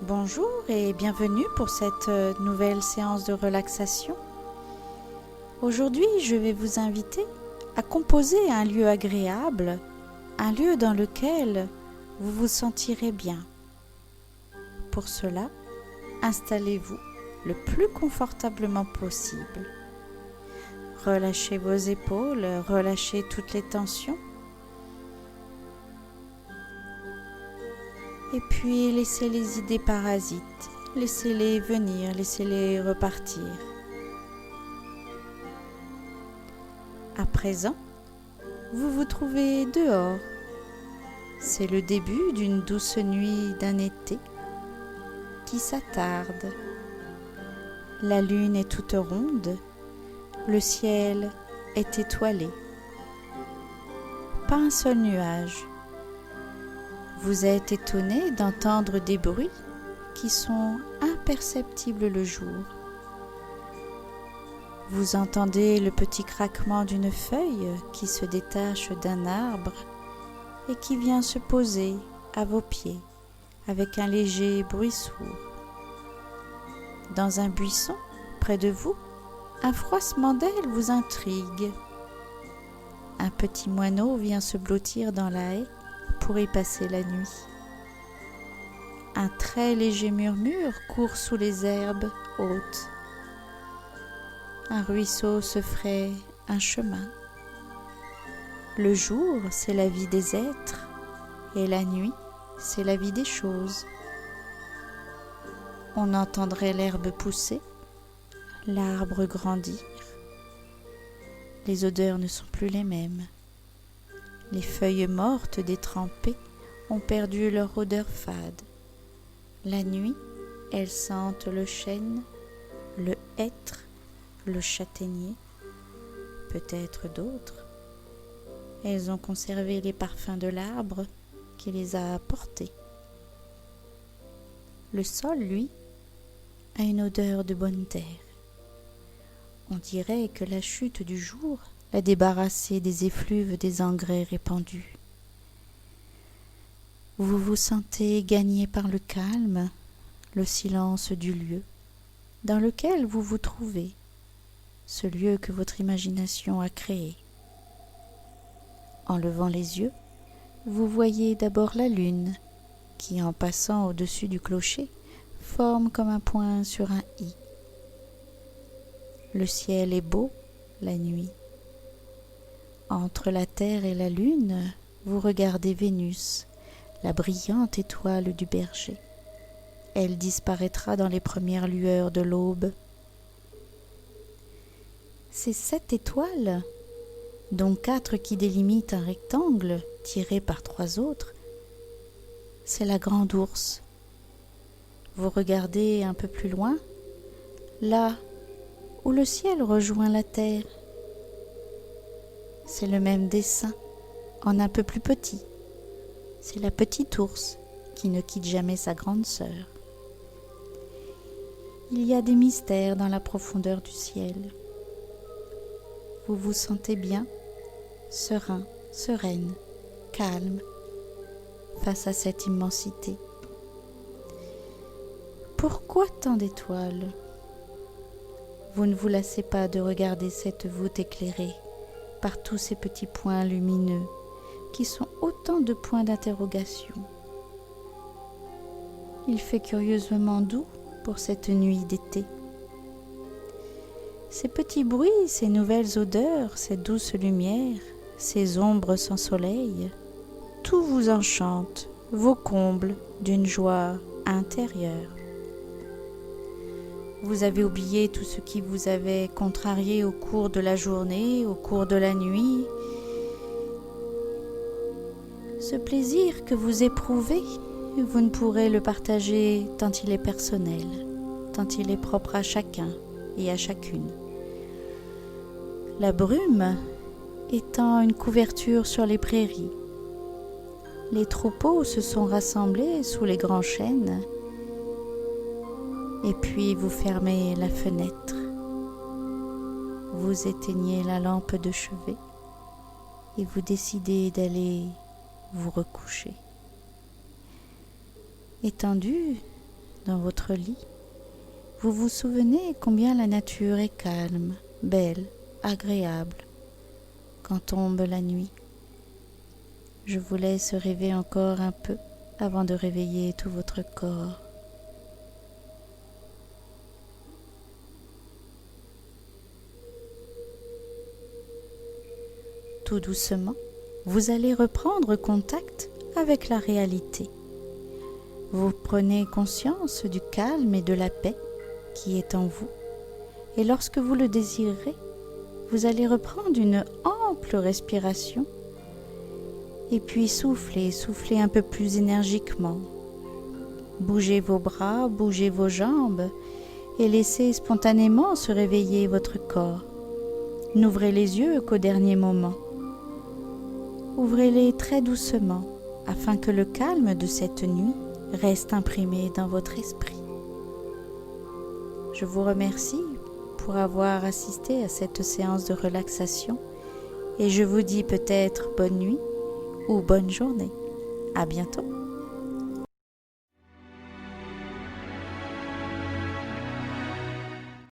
Bonjour et bienvenue pour cette nouvelle séance de relaxation. Aujourd'hui, je vais vous inviter à composer un lieu agréable, un lieu dans lequel vous vous sentirez bien. Pour cela, installez-vous le plus confortablement possible. Relâchez vos épaules, relâchez toutes les tensions. Et puis laissez les idées parasites, laissez-les venir, laissez-les repartir. À présent, vous vous trouvez dehors. C'est le début d'une douce nuit d'un été qui s'attarde. La lune est toute ronde, le ciel est étoilé. Pas un seul nuage. Vous êtes étonné d'entendre des bruits qui sont imperceptibles le jour. Vous entendez le petit craquement d'une feuille qui se détache d'un arbre et qui vient se poser à vos pieds avec un léger bruit sourd. Dans un buisson, près de vous, un froissement d'ailes vous intrigue. Un petit moineau vient se blottir dans la haie pour y passer la nuit. Un très léger murmure court sous les herbes hautes. Un ruisseau se fraye un chemin. Le jour, c'est la vie des êtres, et la nuit, c'est la vie des choses. On entendrait l'herbe pousser, l'arbre grandir. Les odeurs ne sont plus les mêmes. Les feuilles mortes détrempées ont perdu leur odeur fade. La nuit, elles sentent le chêne, le hêtre, le châtaignier, peut-être d'autres. Elles ont conservé les parfums de l'arbre qui les a apportés. Le sol, lui, a une odeur de bonne terre. On dirait que la chute du jour l'a débarrassé des effluves des engrais répandus. Vous vous sentez gagné par le calme, le silence du lieu dans lequel vous vous trouvez, ce lieu que votre imagination a créé. En levant les yeux, vous voyez d'abord la lune qui, en passant au-dessus du clocher, forme comme un point sur un i. Le ciel est beau la nuit. Entre la terre et la lune, vous regardez Vénus, la brillante étoile du berger. Elle disparaîtra dans les premières lueurs de l'aube. Ces 7 étoiles, dont 4 qui délimitent un rectangle tiré par 3 autres, c'est la grande ours. Vous regardez un peu plus loin, là où le ciel rejoint la terre. C'est le même dessin, en un peu plus petit. C'est la petite ours qui ne quitte jamais sa grande sœur. Il y a des mystères dans la profondeur du ciel. Vous vous sentez bien, serein, sereine, calme, face à cette immensité. Pourquoi tant d'étoiles ? Vous ne vous lassez pas de regarder cette voûte éclairée par tous ces petits points lumineux qui sont autant de points d'interrogation. Il fait curieusement doux pour cette nuit d'été. Ces petits bruits, ces nouvelles odeurs, cette douce lumière, ces ombres sans soleil, tout vous enchante, vous comble d'une joie intérieure. Vous avez oublié tout ce qui vous avait contrarié au cours de la journée, au cours de la nuit. Ce plaisir que vous éprouvez, vous ne pourrez le partager tant il est personnel, tant il est propre à chacun et à chacune. La brume étant une couverture sur les prairies. Les troupeaux se sont rassemblés sous les grands chênes. Et puis vous fermez la fenêtre. Vous éteignez la lampe de chevet et vous décidez d'aller vous recoucher. Étendu dans votre lit, vous vous souvenez combien la nature est calme, belle, agréable quand tombe la nuit. Je vous laisse rêver encore un peu avant de réveiller tout votre corps. Tout doucement, vous allez reprendre contact avec la réalité. Vous prenez conscience du calme et de la paix qui est en vous. Et lorsque vous le désirerez, vous allez reprendre une ample respiration et puis souffler un peu plus énergiquement. Bougez vos bras, bougez vos jambes et laissez spontanément se réveiller votre corps. N'ouvrez les yeux qu'au dernier moment. Ouvrez-les très doucement afin que le calme de cette nuit reste imprimé dans votre esprit. Je vous remercie pour avoir assisté à cette séance de relaxation et je vous dis peut-être bonne nuit ou bonne journée. À bientôt.